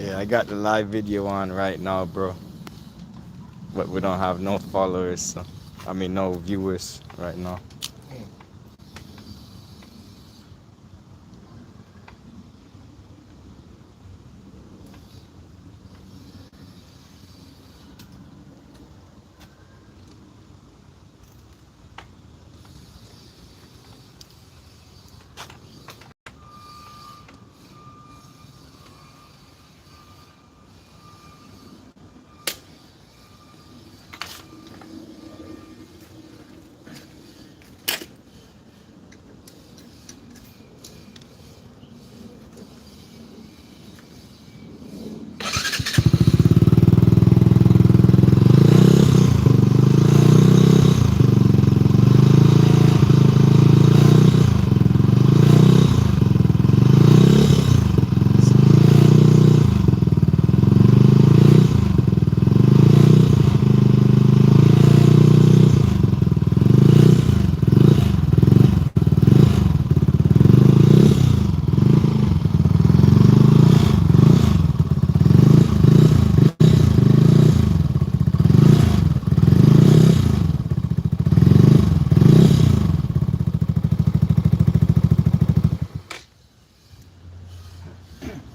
Yeah, I got the live video on right now, bro. But we don't have no followers, so I mean no viewers right now. Hmm.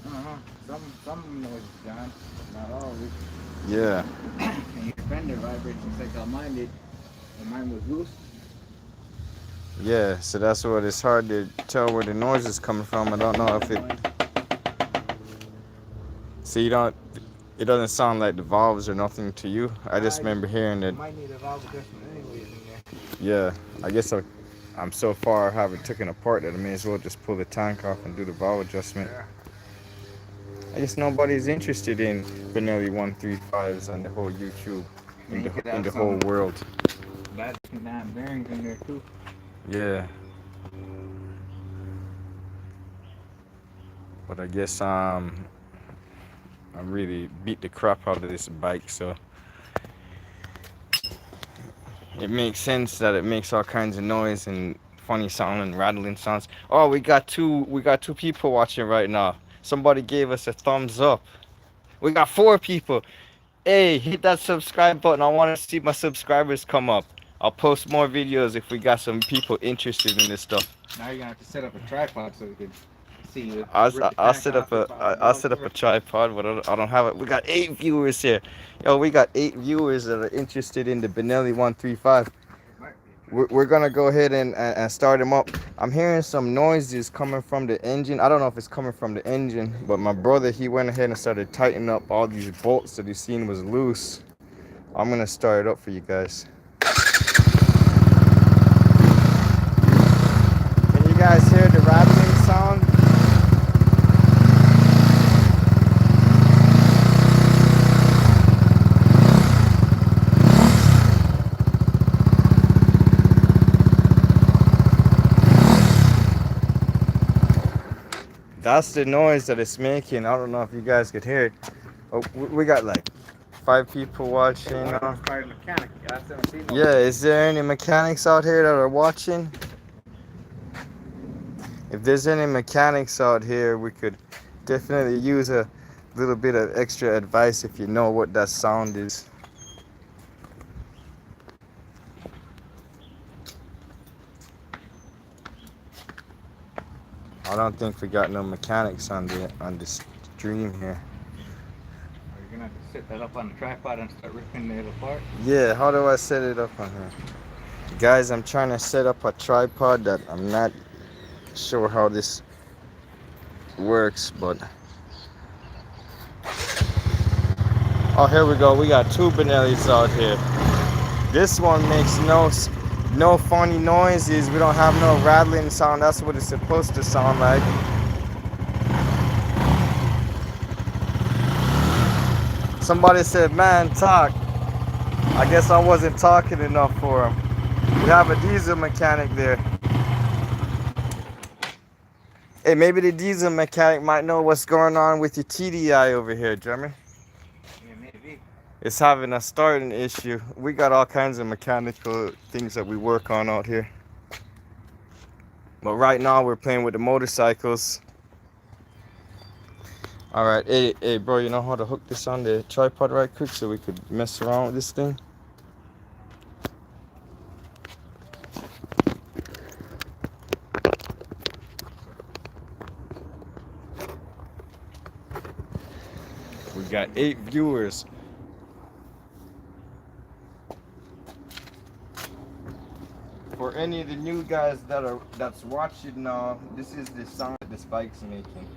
Uh-huh. Some noises gone, but not all of it. Yeah, And your fender vibrates just like how mine did when mine was loose. yeah. So that's what it's hard to tell where the noise is coming from. I don't know if it. Noise. So you don't. It doesn't sound like the valves or nothing to you. I just I remember hearing you that. might need a valve adjustment anyways in there. Yeah, I guess I'm so far I haven't taken apart that I may as well just pull the tank off and do the valve adjustment. Yeah. I guess nobody's interested in Benelli 135s on the whole YouTube, I mean, you could in have the whole some world. bad damn bearings in there too. Yeah, but I guess I really beat the crap out of this bike, so it makes sense that it makes all kinds of noise and funny sound and rattling sounds. Oh, we got two people watching right now. Somebody gave us a thumbs up. We got four people. Hey, hit that subscribe button. I want to see my subscribers come up. I'll post more videos if we got some people interested in this stuff. Now you're gonna have to set up a tripod so you can see you I'll, rip the I'll tank set up off a without the I'll valve set up a cover. tripod, but I don't have it. We got 8 viewers here. Yo, we got 8 viewers that are interested in the Benelli 135. It might be a We're tripod. gonna go ahead and start them up. I'm hearing some noises coming from the engine. I don't know if it's coming from the engine, but my brother he went ahead and started tightening up all these bolts that he seen was loose. I'm gonna start it up for you guys. Can you guys hear the rattling sound? That's the noise that it's making. I don't know if you guys could hear it. Oh, we got like 5 people Hey, watching one of now. them's probably a mechanic. I still haven't seen Yeah, nobody. is there any mechanics out here that are watching? If there's any mechanics out here, we could definitely use a little bit of extra advice if you know what that sound is. I don't think we got no mechanics on this stream here. Are you gonna have to set that up on the tripod and start ripping it apart? Yeah, how do I set it up on here? Guys, I'm trying to set up a tripod that I'm not sure how this works, but oh, here we go. We got two Benellis out here. This one makes no funny noises. We don't have no rattling sound. That's what it's supposed to sound like. Somebody said, "Man, talk." I guess I wasn't talking enough for him. We have a diesel mechanic there. Hey, maybe the diesel mechanic might know what's going on with your TDI over here, Jeremy. Yeah, maybe. It's having a starting issue. We got all kinds of mechanical things that we work on out here. But right now we're playing with the motorcycles. All right, hey, bro, you know how to hook this on the tripod right quick so we could mess around with this thing? We got 8 viewers. For any of the new guys that's watching now, this is the sound that this bike's making.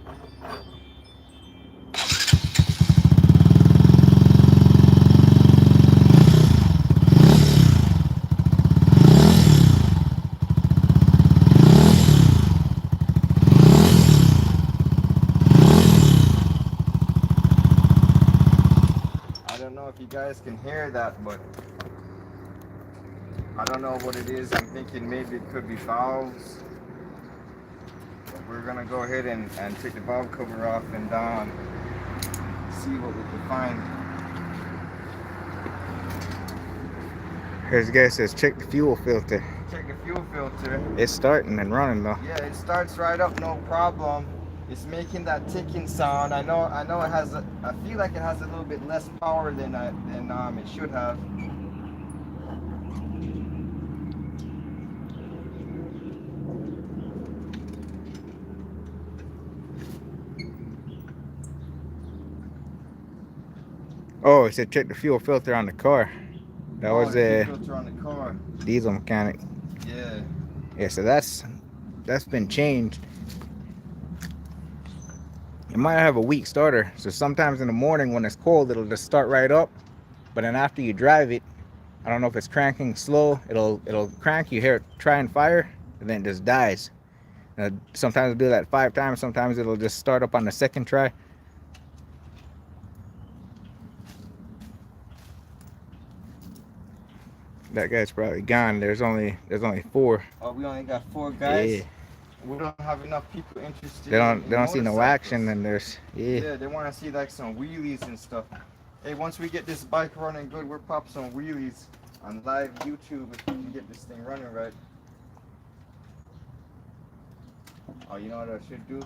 I don't know if you guys can hear that, but I don't know what it is. I'm thinking maybe it could be valves. But we're gonna go ahead and take the valve cover off and see what we can find. Here's the guy says check the fuel filter. Check the fuel filter. It's starting and running though. Yeah, it starts right up, no problem. It's making that ticking sound. I know it has I feel like it has a little bit less power than it should have. Oh, it said check the fuel filter on the car. That was a filter on the car. Diesel mechanic. Yeah. Yeah, so that's been changed. It might have a weak starter, so sometimes in the morning when it's cold, it'll just start right up. But then after you drive it, I don't know if it's cranking slow. It'll crank. You hear it try and fire, and then it just dies. Sometimes it'll do that 5 times. Sometimes it'll just start up on the second try. That guy's probably gone. There's only 4. Oh, we only got 4 guys. Yeah. We don't have enough people interested. They don't see no action, and yeah, they want to see like some wheelies and stuff. Hey, once we get this bike running good, we'll pop some wheelies on live YouTube if we can get this thing running right. Oh, you know what I should do?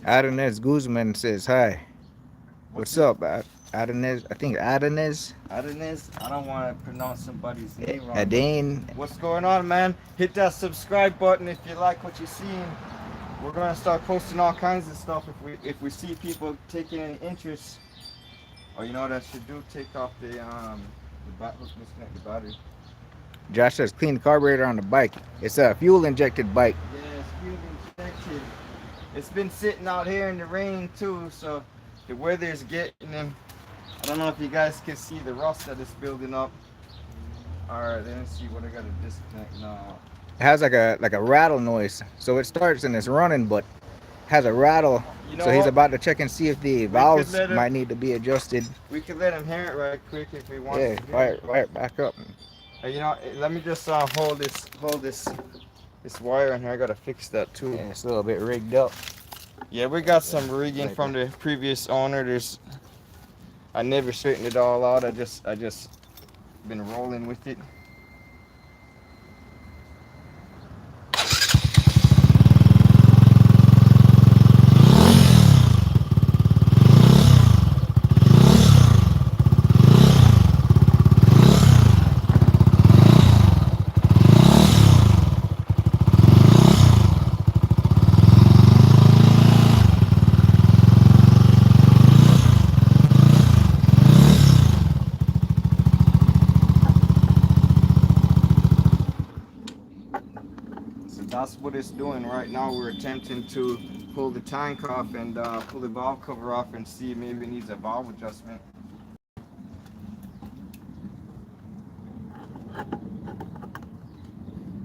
Adonis Guzman says hi. What's up, Adonis? I think Adonis. Adonis? I don't want to pronounce somebody's name wrong. Adane. What's going on, man? Hit that subscribe button if you like what you're seeing. We're gonna start posting all kinds of stuff if we see people taking any interest. Oh, you know what I should do? Take off the disconnect the battery. Josh says clean the carburetor on the bike. It's a fuel injected bike. Yeah, it's fuel injected. It's been sitting out here in the rain too, so the weather's getting them. I don't know if you guys can see the rust that is building up. Alright, let's see what I gotta disconnect now. It has like a rattle noise. So it starts and it's running, but has a rattle. You know so he's about to check and see if the valves might need to be adjusted. We could let him hear it right quick if he wants. Yeah, fire it back up. You know, let me just hold this wire in here. I gotta fix that too. Yeah, it's a little bit rigged up. Yeah, we got some rigging from the previous owner. I never straightened it all out. I just been rolling with it. That's what it's doing right now. We're attempting to pull the tank off and pull the valve cover off and see maybe it needs a valve adjustment.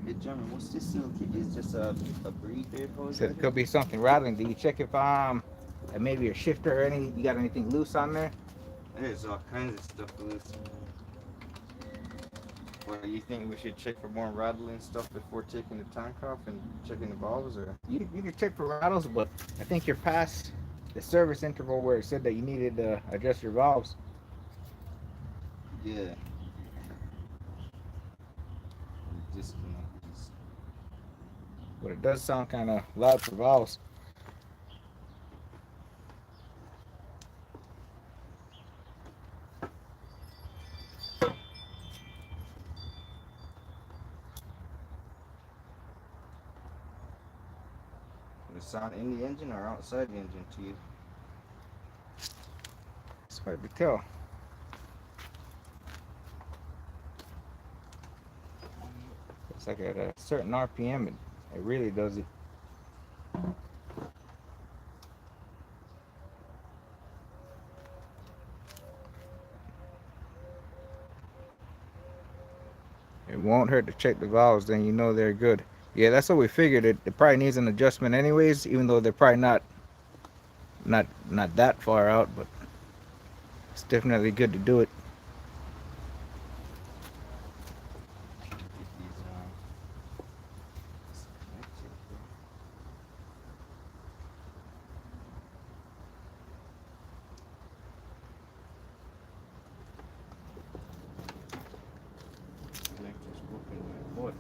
Hey, German, what's this little kit? Is just a breather hose? So it could be something rattling. Do you check if maybe your shifter or you got anything loose on there? There's all kinds of stuff loose. Well, you think we should check for more rattling stuff before taking the tank off and checking the valves, or? You can check for rattles, but I think you're past the service interval where it said that you needed to adjust your valves. Yeah. Disconnect this. But it does sound kind of loud for valves. The sound in the engine or outside the engine to you? It's hard to tell. It's like at a certain RPM, it really does it. It won't hurt to check the valves, then you know they're good. Yeah, that's what we figured. It probably needs an adjustment anyways, even though they're probably not that far out, but it's definitely good to do it. Get these disconnected. Connectors broken my foot.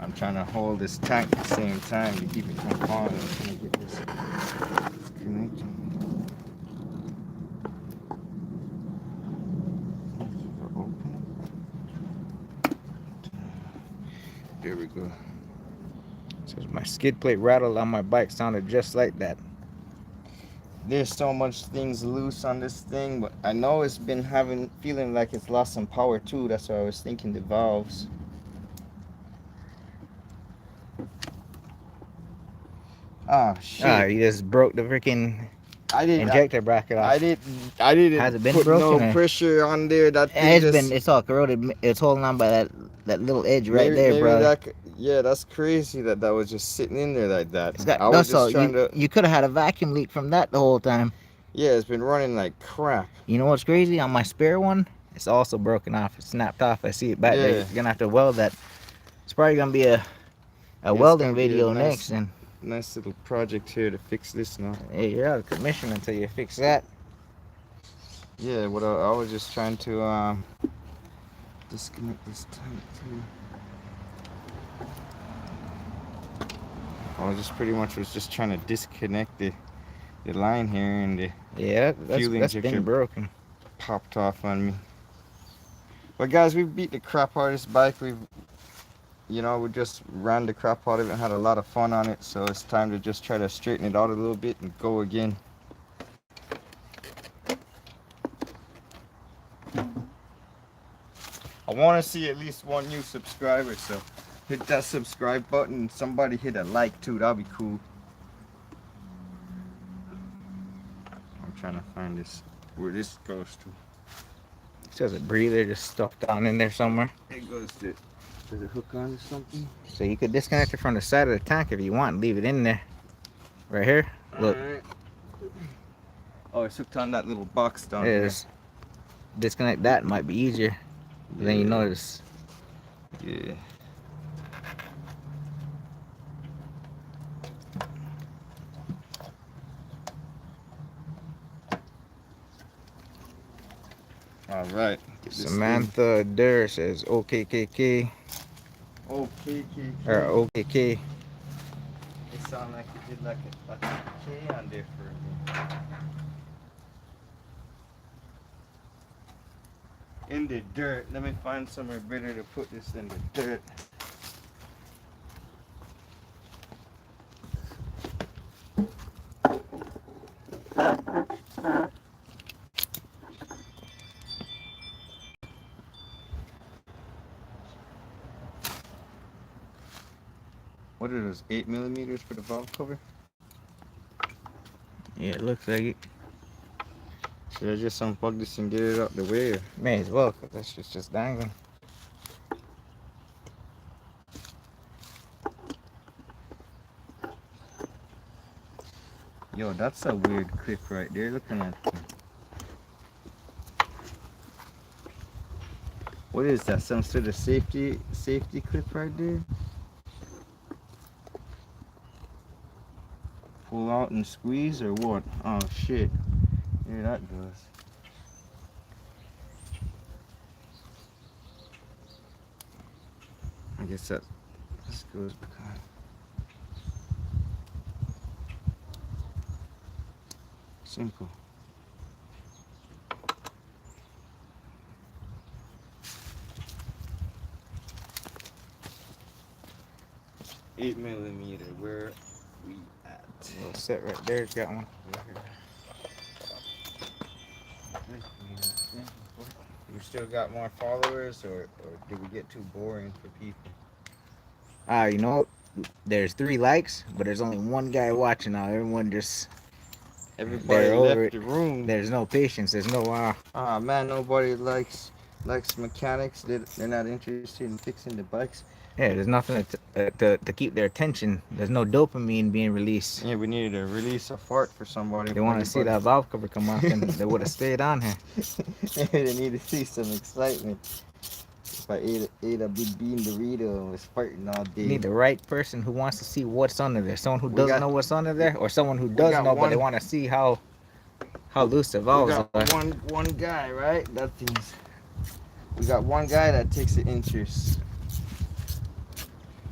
I'm trying to hold this tank at the same time to keep it from falling. I'm trying to get this connected. There we go. So my skid plate rattle on my bike sounded just like that. There's so much things loose on this thing, but I know it's been feeling like it's lost some power too. That's why I was thinking the valves. Ah, shit. You just broke the freaking I didn't. injector bracket off. I didn't. I didn't Has it been put no broken, or? pressure on there. That thing It's all corroded. It's holding on by that little edge right there, maybe bro. yeah, that's crazy that was just sitting in there like that. It's got, I was that's all. just trying to. You could have had a vacuum leak from that the whole time. Yeah, it's been running like crap. You know what's crazy? On my spare one, it's also broken off. It snapped off. I see it back there. You're gonna have to weld that. It's probably gonna be a welding video next. And nice little project here to fix this now. hey, you're out of commission until you fix that. Yeah, what I was just trying to disconnect this tank too. I was just pretty much trying to disconnect the line here, and the that's been broken. Popped off on me. But guys, we beat the crap out of this bike. We just ran the crap out of it and had a lot of fun on it. So it's time to just try to straighten it out a little bit and go again. I want to see at least one new subscriber, so hit that subscribe button. Somebody hit a like too, that'll be cool. I'm trying to find where this goes to. It says a breather just stuffed down in there somewhere. It goes to, does it hook on to something? So you could disconnect it from the side of the tank if you want. Leave it in there. Right here. Look. Right. Oh, it's hooked on that little box down there. here. Disconnect that, might be easier. Yeah. Then you notice. Yeah. All right. Samantha Durr says OKKK. OKKK. Or OKK. It sounded like it did like a K on there for me. In the dirt. Let me find somewhere better to put this in the dirt. What are those, 8mm for the valve cover? Yeah, it looks like it. Should I just unplug this and get it out the way? Or? May as well, because that shit's just dangling. Yo, that's a weird clip right there. Looking at what is that? Some sort of safety clip right there? Pull out and squeeze or what? Oh shit. Here that goes. I guess this goes because simple. Eight millimeter. Where we at? Little set right there. Got one. You still got more followers, or did we get too boring for people? You know, there's 3 likes, but there's only one guy watching now. Everyone just Everybody left the room. There's no patience. There's no man, nobody likes mechanics. They're not interested in fixing the bikes. Yeah, there's nothing to keep their attention. There's no dopamine being released. Yeah, we needed to release a fart for somebody. They want to see that valve cover come off, and they would have stayed on here. They need to see some excitement. If I ate a big bean burrito and was farting all day. You need the right person who wants to see what's under there. Someone who doesn't know what's under there, or someone who does know but they want to see how loose the valves are. One guy, right? We got one guy that takes an interest.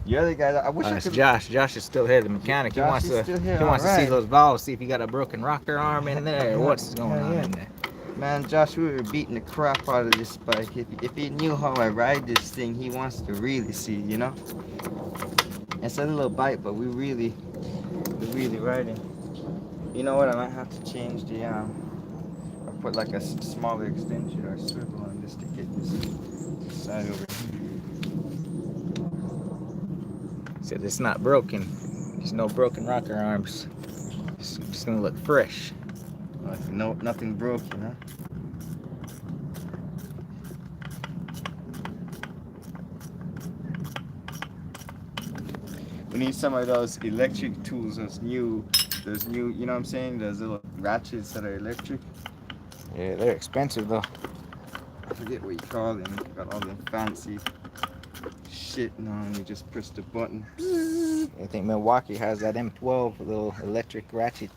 The other guy, I wish I could. Josh. Josh is still here, the mechanic. He wants to see those valves, see if you got a broken rocker arm in there, or what's going on in there. Man, Josh, we were beating the crap out of this bike. If he knew how I ride this thing, he wants to really see, you know? It's a little bike, but we're really riding. You know what? I might have to change the I'll put like a smaller extension or swivel on this to get this side over here. Said it's not broken. There's no broken rocker arms. It's gonna look fresh. No, nothing broken, huh? We need some of those electric tools, those new, you know what I'm saying? Those little ratchets that are electric. Yeah, they're expensive though. I forget what you call them. Got all them fancy shit now, and you just press the button. I think Milwaukee has that M12 little electric ratchet.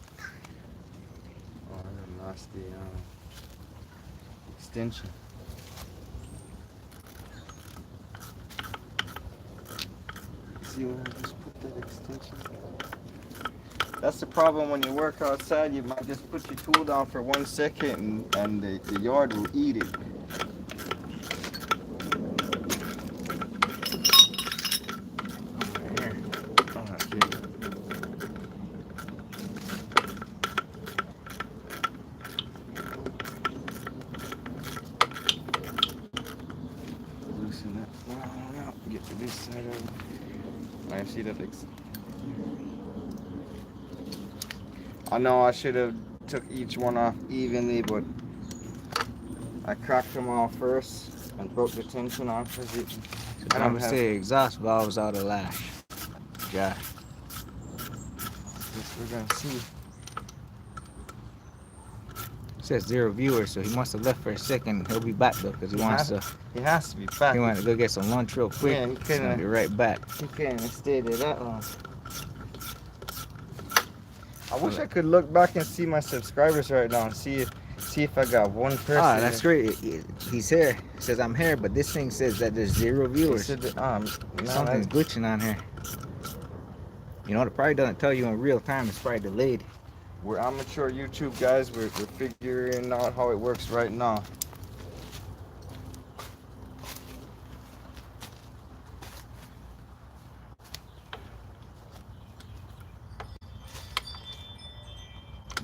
Oh, I lost the extension. See where I just put that extension? That's the problem when you work outside. You might just put your tool down for 1 second and the yard will eat it. Loosen that one out. Get to this side of it. I see that. I know I should have took each one off evenly, but I cracked them all first and broke the tension off of it. I'm gonna say exhaust valves out of lash. Yeah. Guess we're gonna see. It says 0 viewers, so he must have left for a second. He'll be back though, because he wants to. He has to be back. He wants to go get some lunch real quick. Yeah, he He's gonna be right back. He can't stay there that long. I wish I could look back and see my subscribers right now and see if I got one person. Ah, that's great. He's here. He says I'm here, but this thing says that there's 0 viewers. Something's glitching on here. You know, it probably doesn't tell you in real time. It's probably delayed. We're amateur YouTube guys. We're figuring out how it works right now.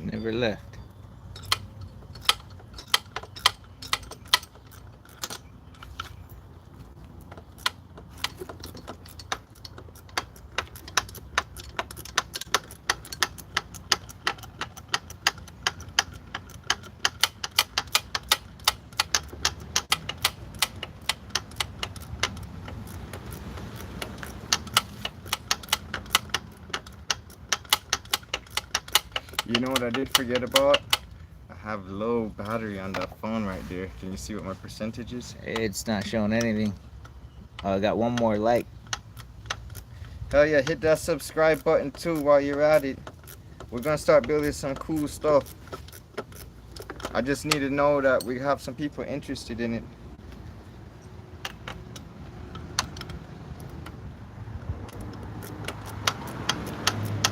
Never left. You know what I did forget about? I have low battery on that phone right there. Can you see what my percentage is? It's not showing anything. I got one more like. Hell yeah, hit that subscribe button too while you're at it. We're gonna start building some cool stuff. I just need to know that we have some people interested in it.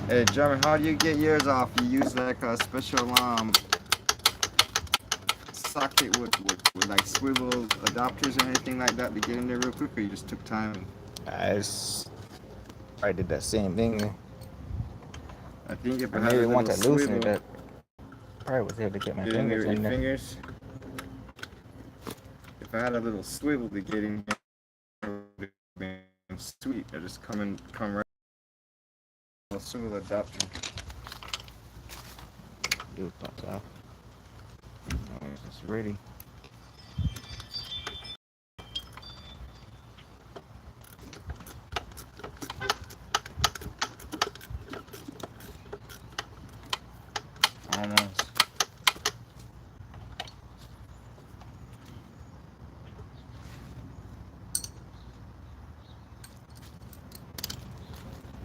Hey, Jeremy, how do you get yours off? You use like a special socket with like swivel adapters or anything like that to get in there real quick, or you just took time? I did that same thing. I think if Or I had a maybe little once I loosened swivel, it, I probably was able to get my get in there fingers with in your there. fingers. If I had a little swivel to get in there, it would have been sweet. I just come right with a swivel adapter. Dude, pops off. Oh, it's ready. Almost.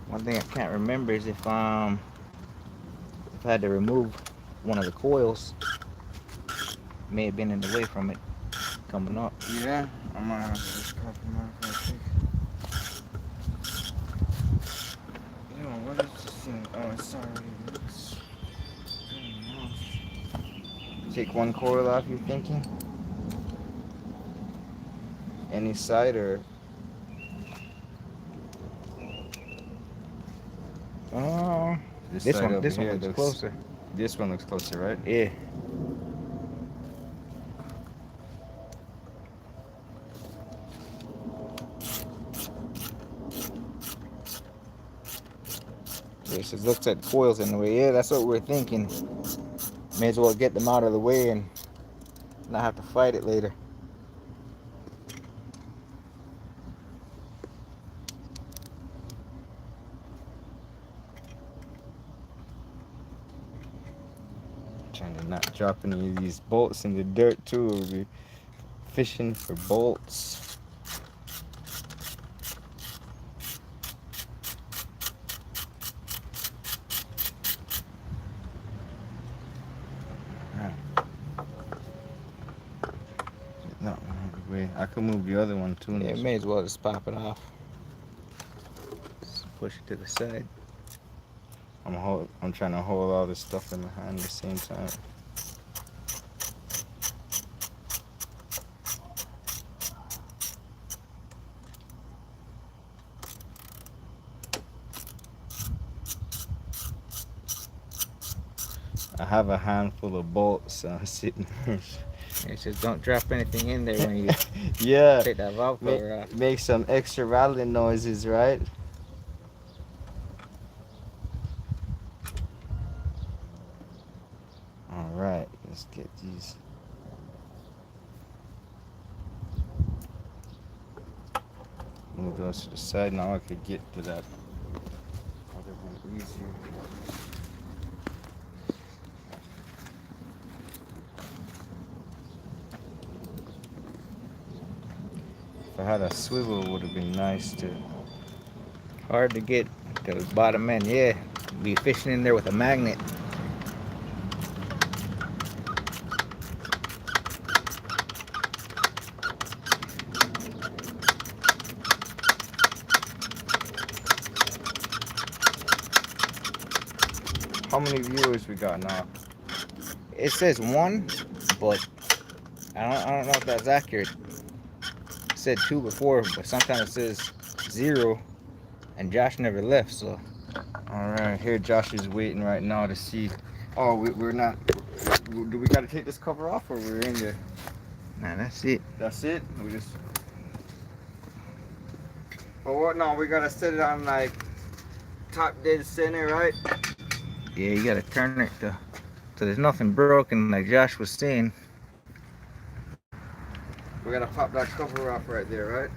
One thing I can't remember is if I had to remove one of the coils, may have been in the way from it coming up. Yeah, I might have to just copy mine real quick. Yo, what is this thing? Oh, it's already looks Take one coil off, you thinking? Any side or? Oh, This this side one, over this one here looks looks. closer. This one looks closer, right? Yeah. It just looks at coils in the way. Yeah, that's what we're thinking. May as well get them out of the way and not have to fight it later. Trying to not drop any of these bolts in the dirt too. We'll be fishing for bolts. No, wait. I could move the other one too. Yeah, may as well just pop it off. Just push it to the side. I'm trying to hold all this stuff in my hand at the same time. I have a handful of bolts sitting here. It's just don't drop anything in there when you Yeah, take that valve cover off. make some extra rattling noises, right? All right, let's get these. Move those to the side. Now I could get to that other one easier. If I had a swivel, it would have been nice to. Hard to get to the bottom end. Yeah, be fishing in there with a magnet. How many viewers we got now? It says 1, but I don't know if that's accurate. It said 2 before, but sometimes it says 0, and Josh never left, so. All right, here Josh is waiting right now to see. Oh, we're not. Do we got to take this cover off, or we're in there? Nah, that's it. That's it. We just. Oh, what? No, we gotta set it on like top dead center, right? Yeah, you gotta turn it to so there's nothing broken, like Josh was saying. We gotta pop that cover off right there, right?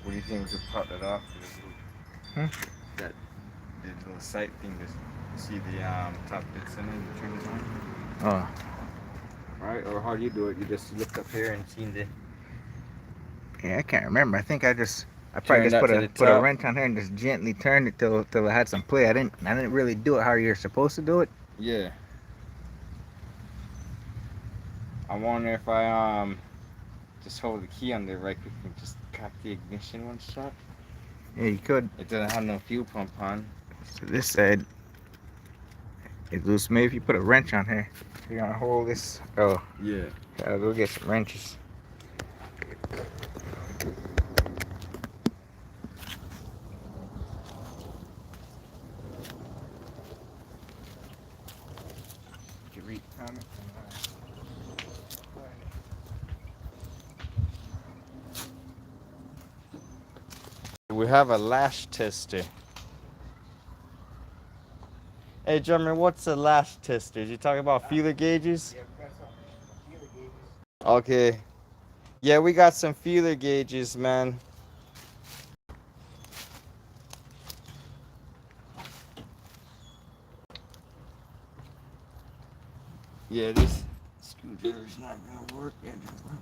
What do you think we could pop that off? That little sight thing to see the top dead center and turn it on. Oh, Right? Or how do you do it? You just lift up here and see the. yeah, I can't remember. I think I just I probably Turn just that to the put a top. wrench on here and just gently turned it till it had some play. I didn't really do it how you're supposed to do it. Yeah. I wonder if I just hold the key on there right quick and just cock the ignition one shot. Yeah, you could. It doesn't have no fuel pump on. So this side is loose. Maybe if you put a wrench on here, you're gonna hold this. Oh, Yeah. I'll go get some wrenches. You read the comments We have a lash tester. Hey, drummer, what's a lash tester? You talking about feeler gauges? Yeah, we got some feeler gauges. Okay. Yeah, we got some feeler gauges, man. Yeah, this screwdriver's not gonna work anymore.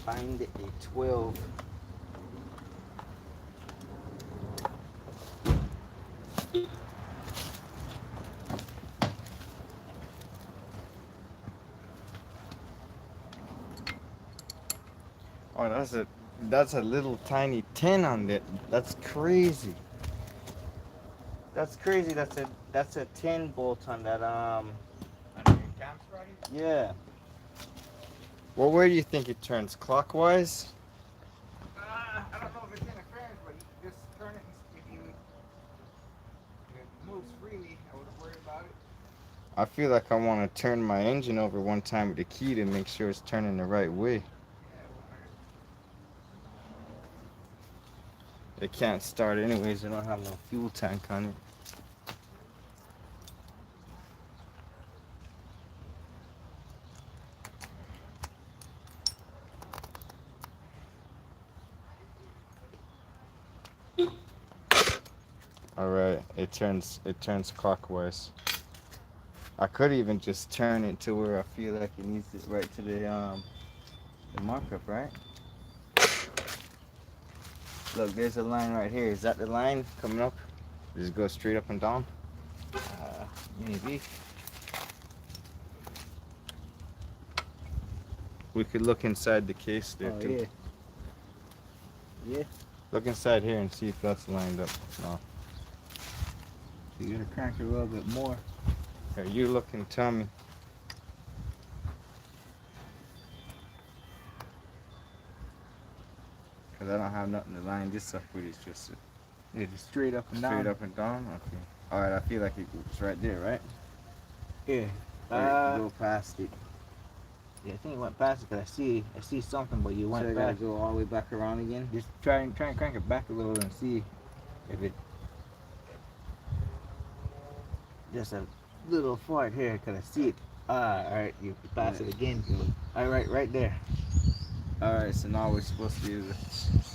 Find a 12. Oh, that's a little tiny 10 on it. That's crazy. That's crazy. That's a 10 bolt on that yeah. Well, where do you think it turns? Clockwise? I don't know if it's interference, but you just turn it if it moves freely. I wouldn't worry about it. I feel like I want to turn my engine over one time with the key to make sure it's turning the right way. It can't start anyways. I don't have no fuel tank on it. All right, it turns clockwise. I could even just turn it to where I feel like it needs it right to the markup, right? Look, there's a line right here. Is that the line coming up? Does it go straight up and down? Maybe. We could look inside the case there Oh, too. yeah. Yeah. Look inside here and see if that's lined up. No. So you gotta crank it a little bit more. Here, you look and tell me. Cause I don't have nothing to line this up with. It's just It's straight up and down. straight up and down. Okay. All right. I feel like it's right there, right? Yeah. Go past it. Yeah, I think you went past it because I see something, but you went So I gotta past. go all the way back around again. Just try and crank it back a little and see if it. Just a little fart here because I see it. All right, you pass it again. All right, right there. All right. So now we're supposed to do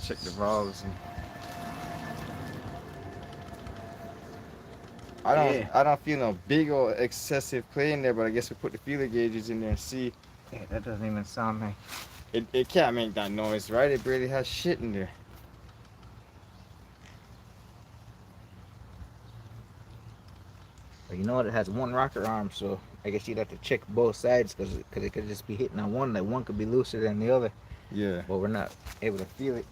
check the valves and. I don't feel no big or excessive play in there, but I guess we put the feeler gauges in there and see. Yeah, that doesn't even sound like. It can't make that noise, right? It barely has shit in there. But you know what? It has one rocker arm, so I guess you'd have to check both sides because it could just be hitting on one. Like one could be looser than the other. Yeah. But we're not able to feel it.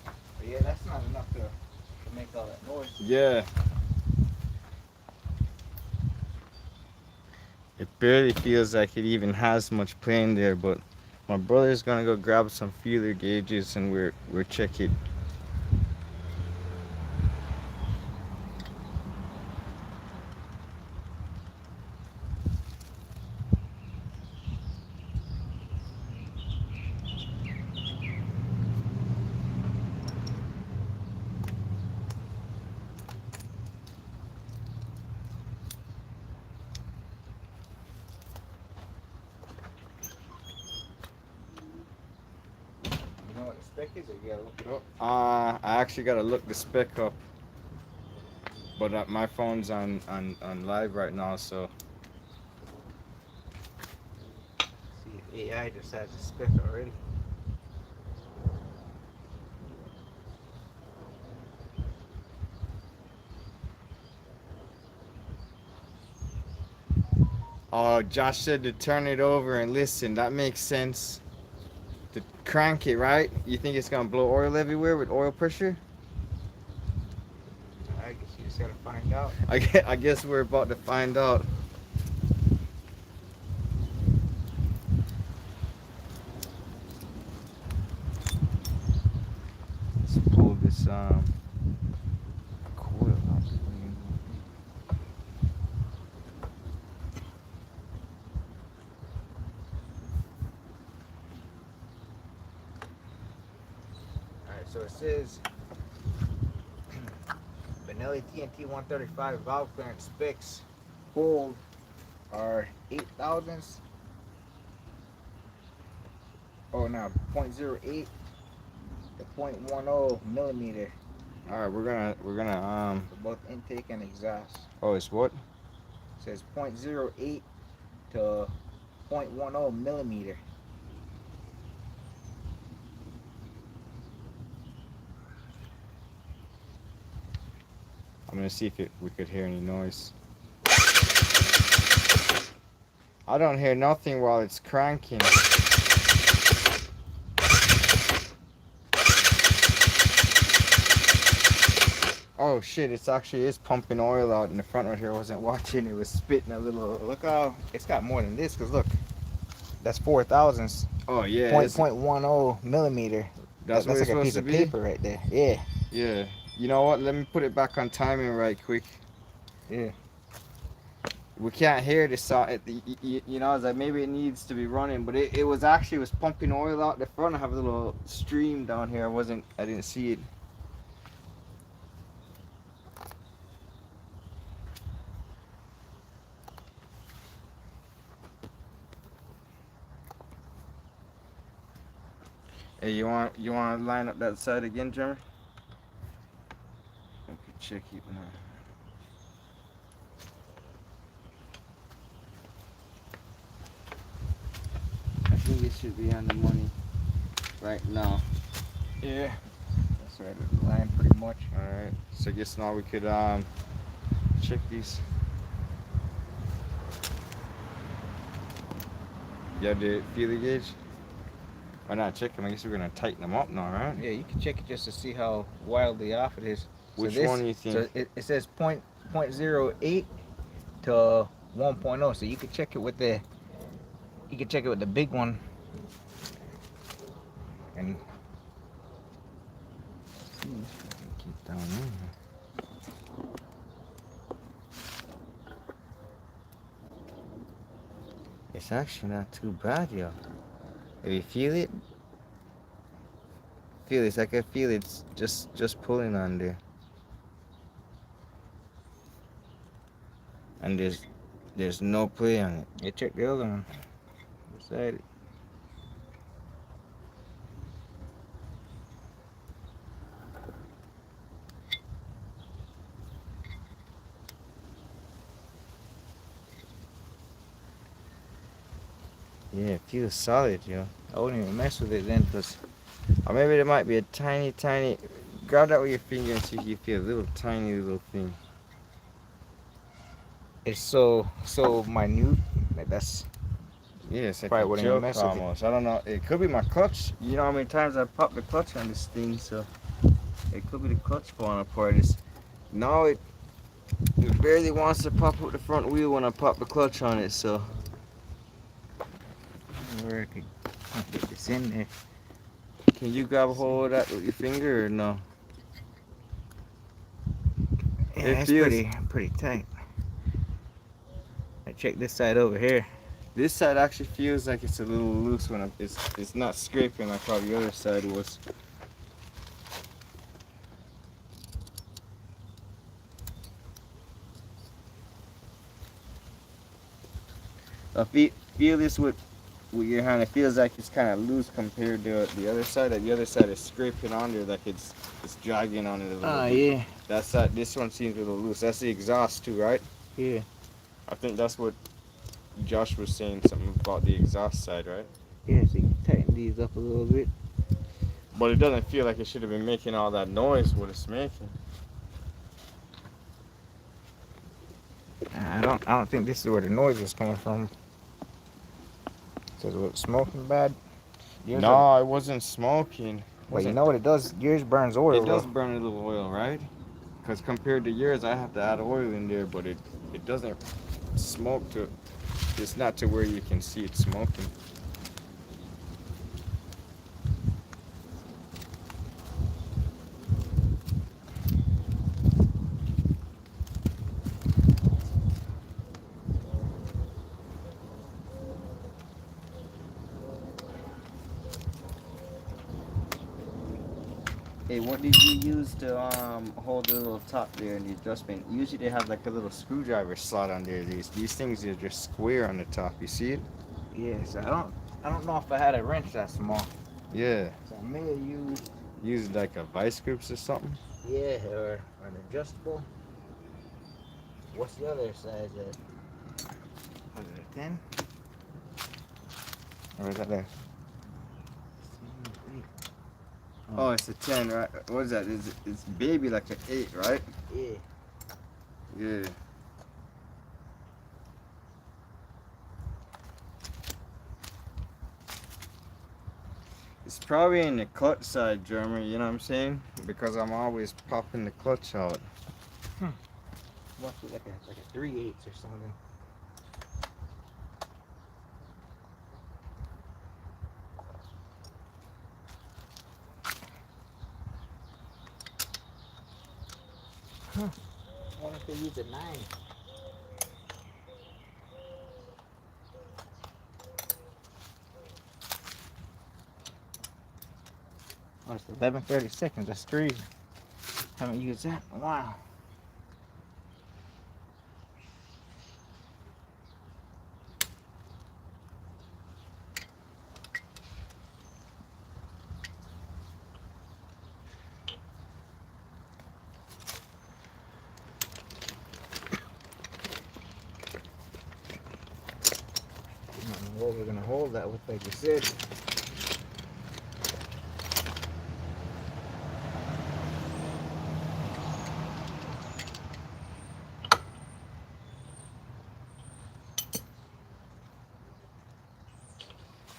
But yeah, that's not enough to make all that noise. Yeah. It barely feels like it even has much play in there, but My brother's gonna go grab some feeler gauges and we're check it. You know what the spec is, or you gotta look it up? I actually gotta look the spec up, but my phone's on live right now, so See if AI just has the spec already. oh, Josh said to turn it over and listen. That makes sense. To crank it, right? You think it's gonna blow oil everywhere with oil pressure? I guess you just gotta find out. I guess we're about to find out. Let's pull this coil out. Alright, so it says benelli TNT 135 valve clearance specs hold are 8 thousandths. Oh, now 0.08 to 0.10 millimeter All right, we're gonna for both intake and exhaust. Oh, it's what? It says 0.08 to 0.10 millimeter. I'm gonna see if we could hear any noise. I don't hear nothing while it's cranking. Oh shit, it's actually is pumping oil out in the front right here. I wasn't watching, it was spitting a little. Look how it's got more than this, because look, that's 4 thousandths. Oh yeah, Point 0.10 millimeter. that's what That's it's like a supposed piece to of be. paper right there. Yeah. Yeah. You know what? Let me put it back on timing right quick. Yeah. We can't hear the sound. You know, it's like maybe it needs to be running, but it was actually was pumping oil out the front. I have a little stream down here. I didn't see it. Hey, you want to line up that side again, Jeremy? Okay, check it now. I think it should be on the money right now. Yeah. That's right at the line pretty much. All right. So I guess now we could check these. Yeah, the feeler gauge. Why not check them? I guess we're gonna tighten them up now, right? Yeah, you can check it just to see how wildly off it is. Which this, one do you think? So it says 0.08 to 1.0. So you can check it with the big one. And see if I can keep down there. It's actually not too bad, yo. If you feel it, it's like I feel it's just pulling on there. And there's no play on it. yeah, check the other one beside it. Yeah, it feels solid, yo. I wouldn't even mess with it then, because Or maybe there might be a tiny. Grab that with your finger and see if you feel a little tiny little thing. it's so minute. Like that's Yeah, it's like Probably a wouldn't even joke mess with it. almost. I don't know. It could be my clutch. You know how many times I popped the clutch on this thing, so it could be the clutch falling apart. Now it barely wants to pop up the front wheel when I pop the clutch on it, so where it could I'll get this in there. Can you grab a hold of that with your finger or no? It Yeah, it's feels. pretty tight. I check this side over here. This side actually feels like it's a little loose when it's not scraping like how the other side was. Feel this with your hand. It feels like it's kind of loose compared to the other side. Like the other side is scraping on there, like it's dragging on it a little Oh bit. yeah, That side, this one seems a little loose. That's the exhaust too, right? yeah, I think that's what Josh was saying something about the exhaust side, right? yeah. So you can tighten these up a little bit. But it doesn't feel like it should have been making all that noise what it's making. I don't think this is where the noise is coming from. Says it smoking bad. Yours are, No, it wasn't smoking. but you Wasn't. know what it does? Yours burns It oil does though. burn a little oil, right? Because compared to yours, I have to add oil in there, but it doesn't smoke to. It's not to where you can see it smoking. Hey, what did you use to hold the little top there in the adjustment? Usually they have like a little screwdriver slot on there. These things are just square on the top. You see it? Yes, I don't know if I had a wrench that small. Yeah. So I may have used Use like a vice grips or something. yeah or an adjustable. What's the other size? Was it a 10? Or is that there? Oh, it's a 10, right? What is that? It's baby like an 8, right? Yeah. Yeah. It's probably in the clutch side, Jeremy, you know what I'm saying? Because I'm always popping the clutch out. Must be like a 3/8 or something. Huh. I wonder if they use a 9. Oh, it's 11:30. That's crazy. Haven't used that in a while. I don't know what we're gonna hold that with, like you said.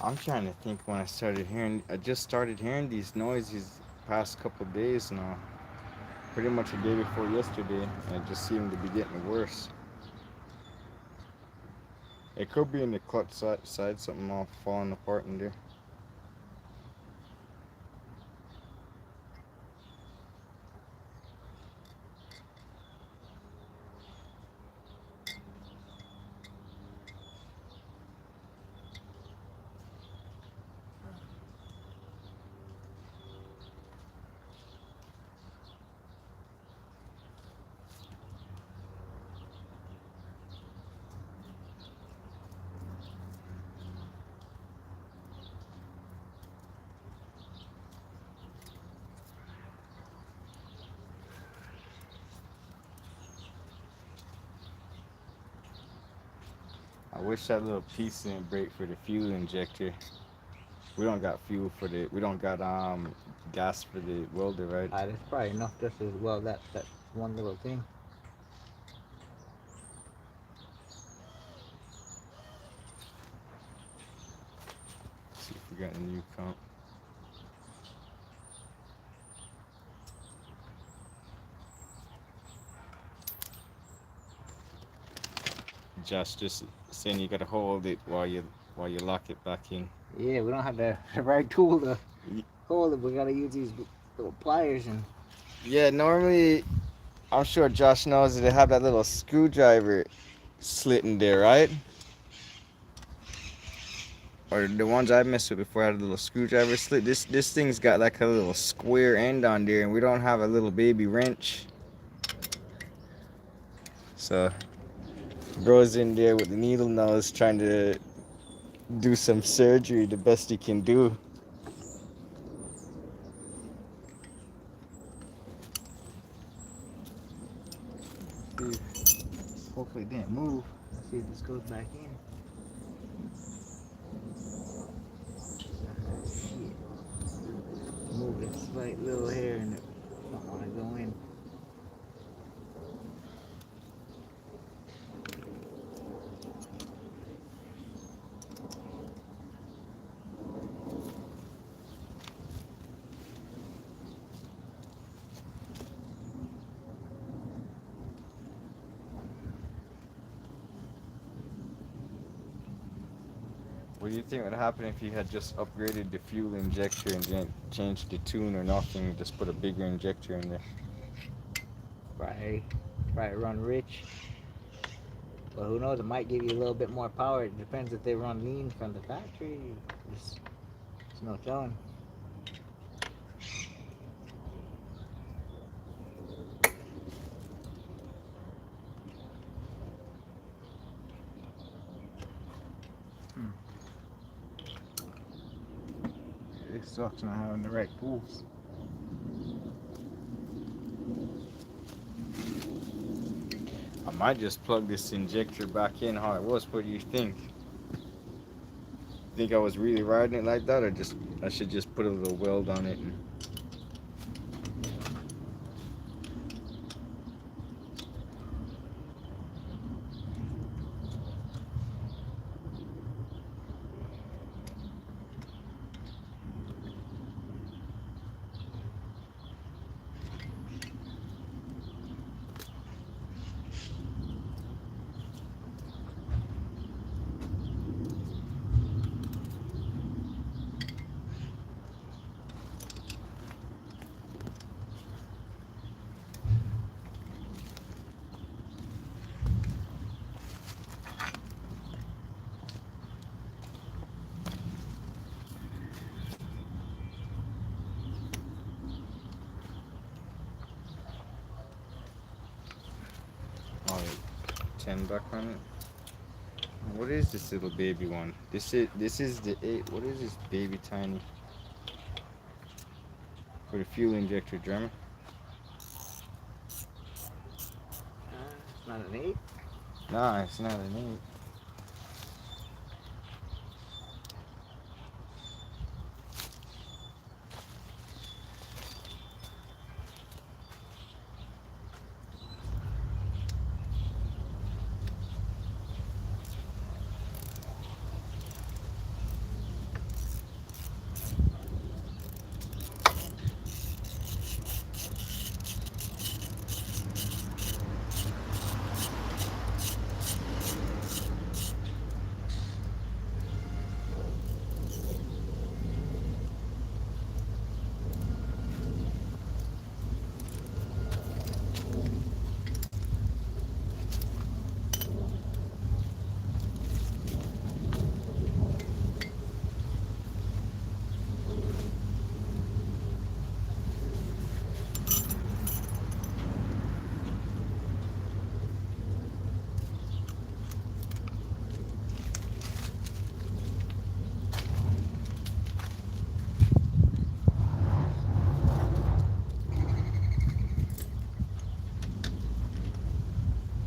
I'm trying to think when I just started hearing these noises past couple days now. Pretty much the day before yesterday, and it just seemed to be getting worse. It could be in the clutch side something all falling apart in there. I wish that little piece didn't break for the fuel injector. We don't got fuel for the. We don't got gas for the welder, right? There's probably enough just as well that one little thing. See if we got a new comp. Just saying you gotta hold it while you lock it back in. Yeah, we don't have the right tool to hold it. We gotta use these little pliers and. Yeah, normally I'm sure Josh knows that they have that little screwdriver slit in there, right? Or the ones I messed with before had a little screwdriver slit. This thing's got like a little square end on there, and we don't have a little baby wrench. So bro's in there with the needle nose trying to do some surgery the best he can do. See, hopefully it didn't move. Let's see if this goes back in. Ah, shit. Move this slight little hair and it don't want to go in. What do you think would happen if you had just upgraded the fuel injector and didn't change the tune or nothing? Just put a bigger injector in there. Probably, probably run rich. But who knows? It might give you a little bit more power. It depends if they run lean from the factory. There's no telling. It sucks not having the right tools. I might just plug this injector back in how it was. What do you think? Think I was really riding it like that, or just I should just put a little weld on it and oh, 10 back on it. What is this little baby one? This is the 8. What is this baby tiny? For the fuel injector, Jeremy. It's not an 8. Nah, it's not an 8.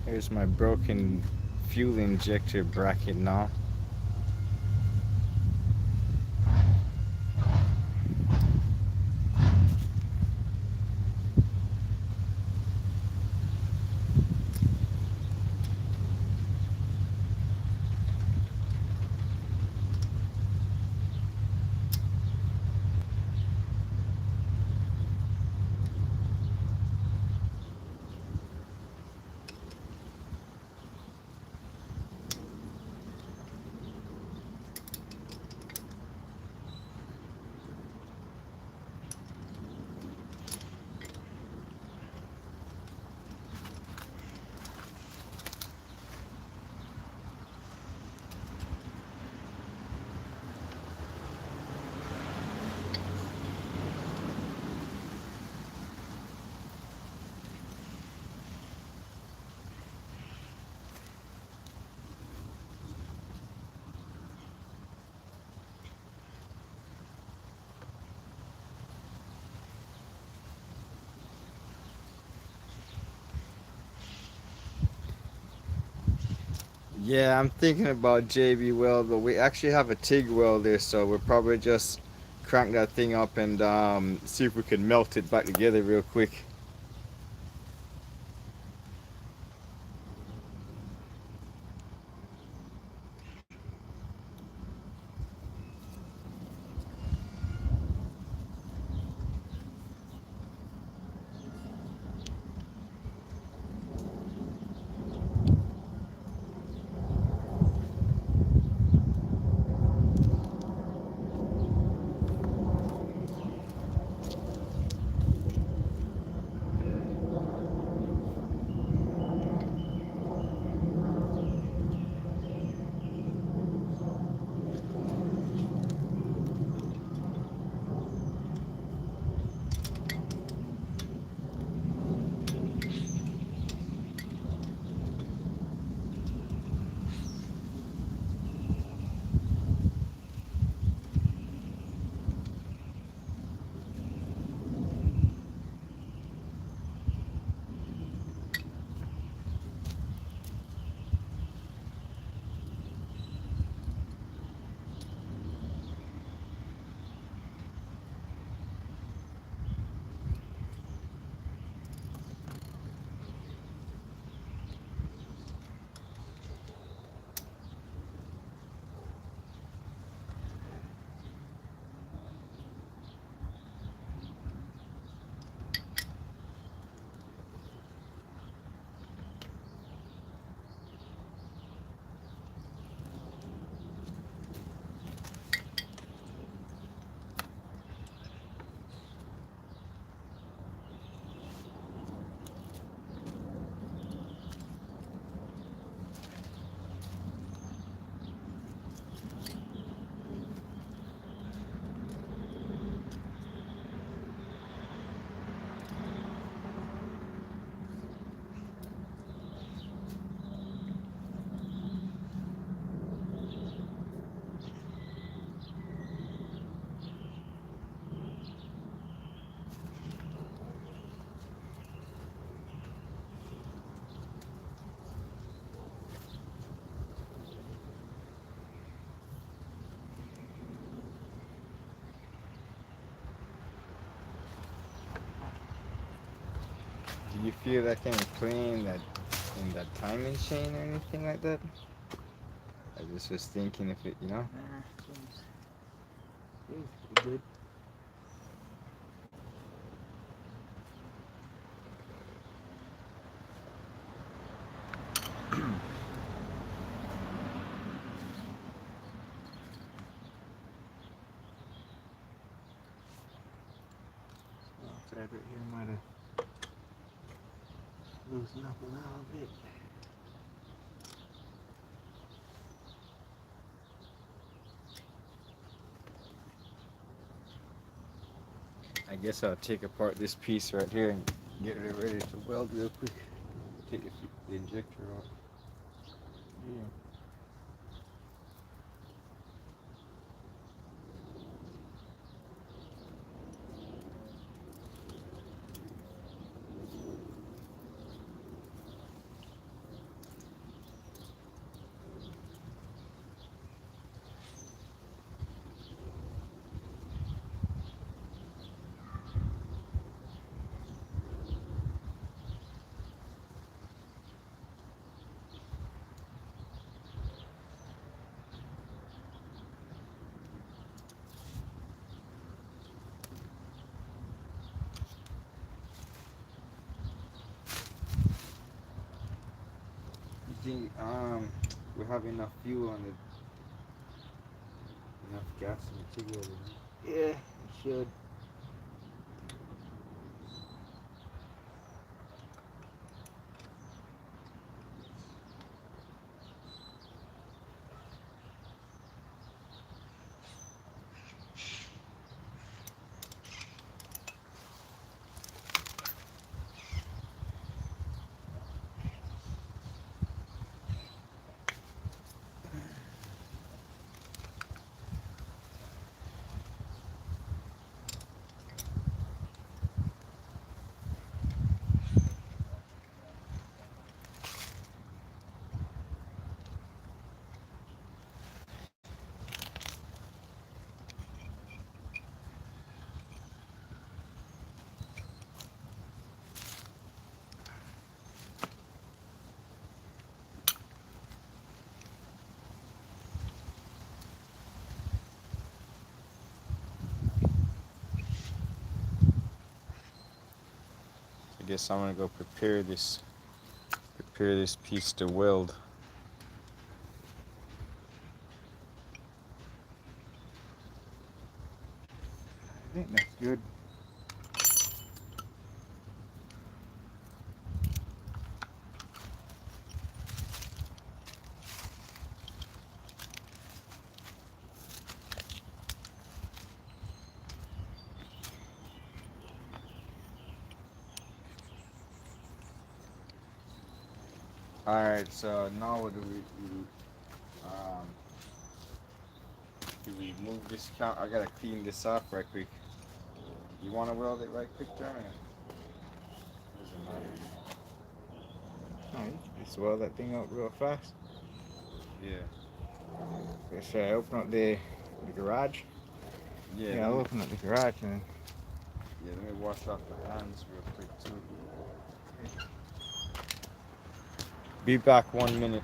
Here's my broken fuel injector bracket now. Yeah, I'm thinking about JB weld, but we actually have a TIG welder, so we'll probably just crank that thing up and see if we can melt it back together real quick. Do you feel that kind of playing that in that timing chain or anything like that? I just was thinking if it, you know. Nah, seems pretty good. Thread right here might have loosened up a little bit. I guess I'll take apart this piece right here and get it ready to weld real quick. Take the injector out. Yeah. You think we have enough fuel on the enough gas in the TIG welder? Yeah, it should. Guess I'm gonna go prepare this piece to weld. I think that's good. All right, so now what um do we move this count? I gotta clean this off right quick. You want to weld it right quick, Jeremy? Doesn't matter. Oh, you can just swell that thing up real fast. Yeah. Should I open up the garage? Yeah. Yeah, I'll open up the garage and Let me wash off the hands real quick too. Be back 1 minute.